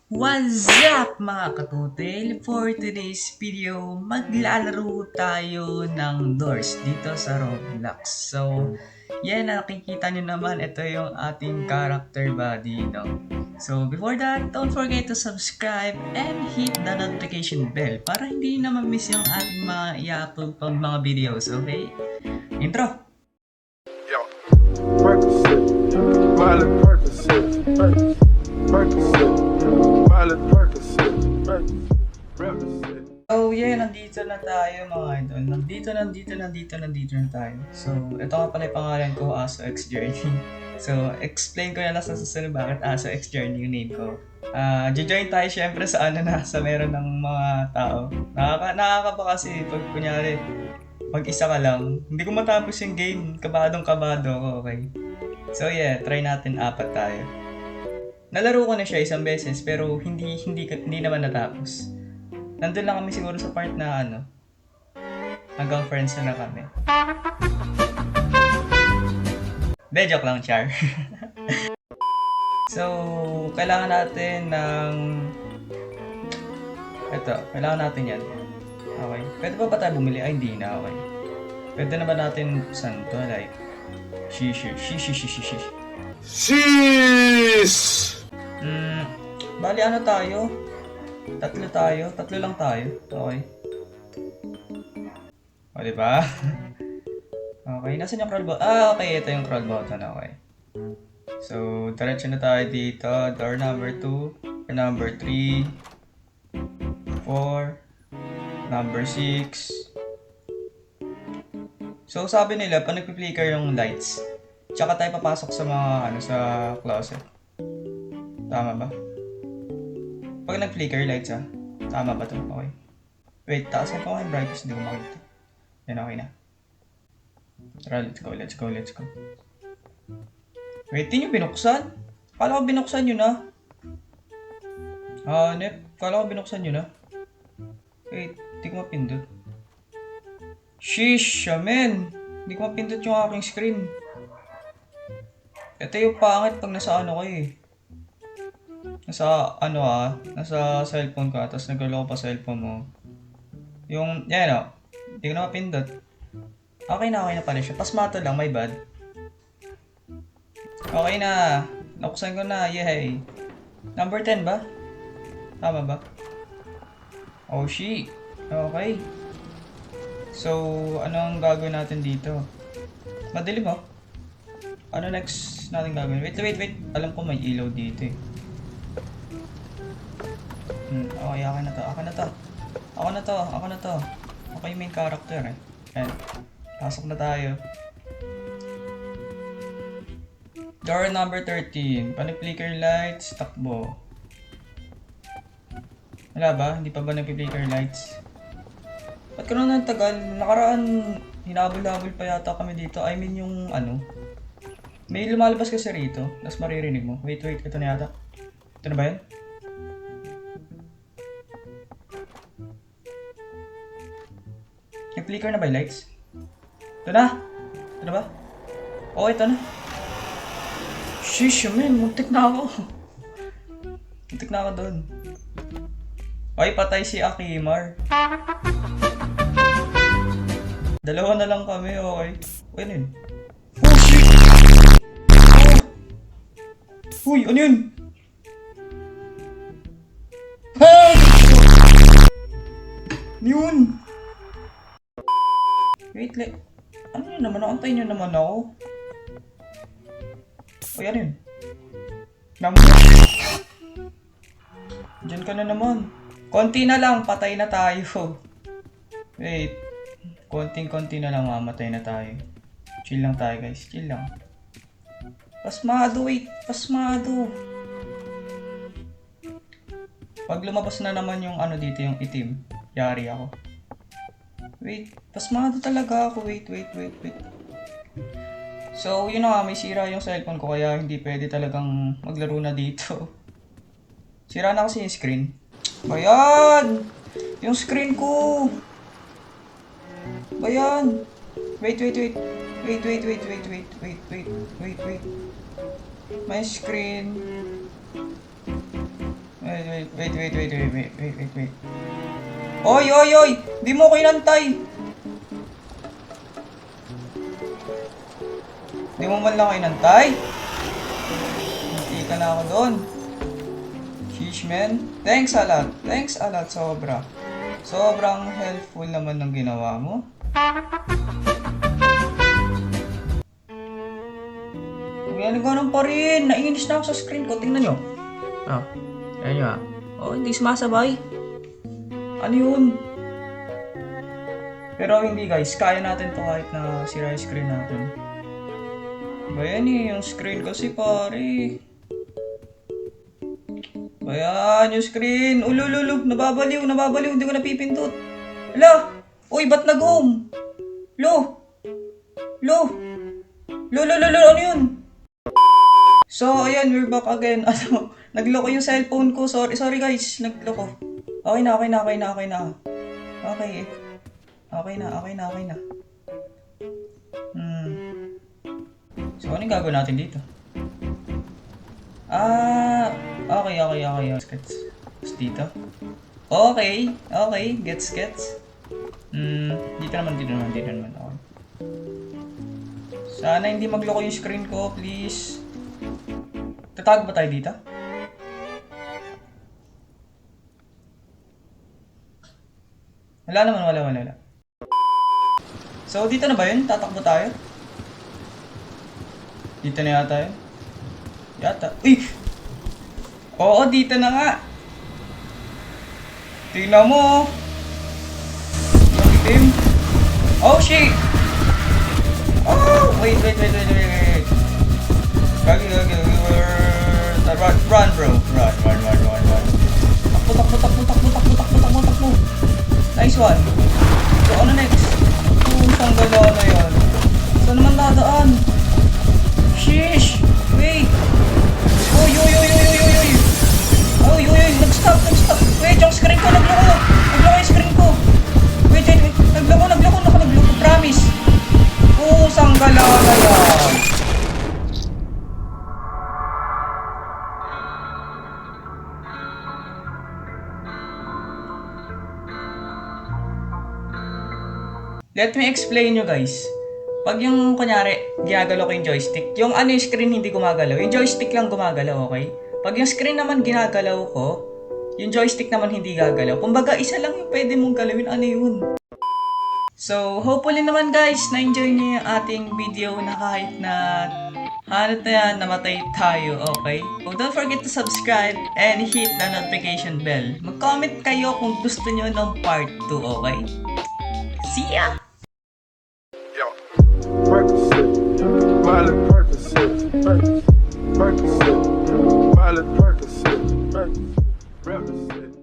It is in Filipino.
What's up mga katutil? For today's video, maglalaro tayo ng Doors dito sa Roblox. So, yan, nakikita nyo naman, ito yung ating character body, no? So, before that, don't forget to subscribe and hit the notification bell para hindi na ma-miss yung ating mga i-upload pang mga videos, okay? Intro! Yo. Percocet, Miley Percocet, Percocet, Miley Percocet, Percocet. So, yeah, nandito na tayo mga idol. Nandito na tayo. So, ito nga pala yung pangalan ko, Aso X Journey. So, explain ko na lang sa susunod bakit Aso X Journey yung name ko. Join tayo syempre sa sa meron ng mga tao. Nakakaba kasi pag kunyari, pag isa ka lang, hindi ko matapos yung game. Kabadong-kabado ako, okay? So, yeah, try natin apat tayo. Nalaro ko na siya isang beses pero hindi naman natapos. Nandun lang kami siguro sa part na hanggang friends na kami. Joke lang, Char. So, kailangan natin ng... kailangan natin yan. Okay. Pwede pa tayo bumili? Ay, hindi na, okay. Pwede na ba natin buksan to? Like, shish. Bali tayo? Tatlo lang tayo. Okay. O, diba? Okay, nasan yung crawl button? Okay, ito yung crawl button, okay. So, diretso na tayo dito. Door number 2, number 3, 4, number 6. So, sabi nila, pa nagpi-flicker yung lights, tsaka tayo papasok sa mga, sa closet. Tama ba? Pag nag-flicker lights, tama ba to? Okay. Wait, taasan ko yung brightness, hindi ko makita. Yan, okay na. Tara, let's go. Wait, di nyo binuksan? Kala ko binuksan yun na. Kala ko binuksan yun na. Wait, di ko mapindot. Sheesh, men! Di ko mapindot yung aking screen. Ito yung pangit pag nasa nasa cellphone ka, tapos nagloloko pa cellphone mo. Yung, yan hindi ko na mapindot. Okay na pala siya. Pasmato lang, my bad. Okay na. Nakuksan ko na, yay. Number 10 ba? Tama ba? Oh, shit. Okay. So, ano ang gagawin natin dito? Madilim oh. Ano next natin gagawin? Wait. Alam ko may ilaw dito eh. Okay, Ako na to. Ako yung main character eh. Ayan. Pasok na tayo. Door number 13. Pani-flicker lights. Takbo. Wala ba? Hindi pa ba nag-flicker lights? Ba't ka na tagal? Nakaraan, hinabol-habol pa yata kami dito. I mean yung may lumalabas kasi rito. Tapos maririnig mo. Wait. Ito na yata. Ito na ba yan? Flicker na ba yung lights? Ito na? Ito na ba? Oo, ito na. Sheesh, man. Muntik na ako doon. Ay, patay si Akimar. Dalawa na lang kami, okay. Ano yun? Oh, shit! Oh! Uy, ano yun? Ah! Yun! Wait, ano yun naman? Antayin nyo naman ako. Uy, ano yun? Diyan ka na naman. Konti na lang, patay na tayo. Wait. Konting-konti na lang, mamatay na tayo. Chill lang tayo, guys. Chill lang. Pasmado. Pag lumabas na naman yung dito, yung itim, yari ako. Wait, pasmado talaga ako. Wait. So, yun na nga, may sira yung cellphone ko kaya hindi pwede talagang maglaro na dito. Sira na kasi yung screen. Bayan! Yung screen ko! Bayan! Wait. My screen. Wait. Oy! Di mo ko inantay! Di mo man lang inantay? Hindi ka na ako doon. Sheesh, man. Thanks a lot, sobra. Sobrang helpful naman ng ginawa mo. Huwag ganun pa rin. Naiinis na ako sa screen ko. Tingnan nyo. Ayan nyo hindi sumasabay. Ano yun? Pero hindi guys, kaya natin to kahit na sira yung screen natin. Ayan yung screen kasi pare. Ayan yung screen. Ulululug, nababaliw, hindi ko napipindot. Hala! Uy, ba't nag-home? Lo, ano yun? So, ayan, we're back again. Nagloko yung cellphone ko. Sorry guys, nagloko. Okay na. So, anong gagawin natin dito? Okay. Gets. Tapos dito. Okay. Gets. Dito naman. Okay. Sana hindi magloko yung screen ko, please. Tatago ba tayo dito? Wala naman. So, dito na ba yun? Tatakbo tayo? Dito na yata yun? Uy! Oo, dito na nga! Tingnan mo! Ang itim! Oh, shit! Oh! Wait! Gagi. Run, bro! Run! Takbo! Nice one! So, ano next? Saan galaw na yan? Saan naman dadaan? Sheesh! Wait! Uy! Nag-stop! Wait, yung screen ko nagloko yung screen ko! Wait! Nagloko! Promise! Saan galaw na yan? Let me explain nyo guys. Pag yung kunyari, ginagalaw ko yung joystick, yung yung screen hindi gumagalaw, yung joystick lang gumagalaw, okay? Pag yung screen naman ginagalaw ko, yung joystick naman hindi gagalaw. Kumbaga, isa lang yung pwede mong galawin, ano yun? So, hopefully naman guys, na-enjoy nyo yung ating video na kahit na hanat na yan, namatay tayo, okay? So, don't forget to subscribe and hit the notification bell. Mag-comment kayo kung gusto nyo ng part 2, okay? See ya! Percocet, Miley Percocet, Miley Percocet, Percocet.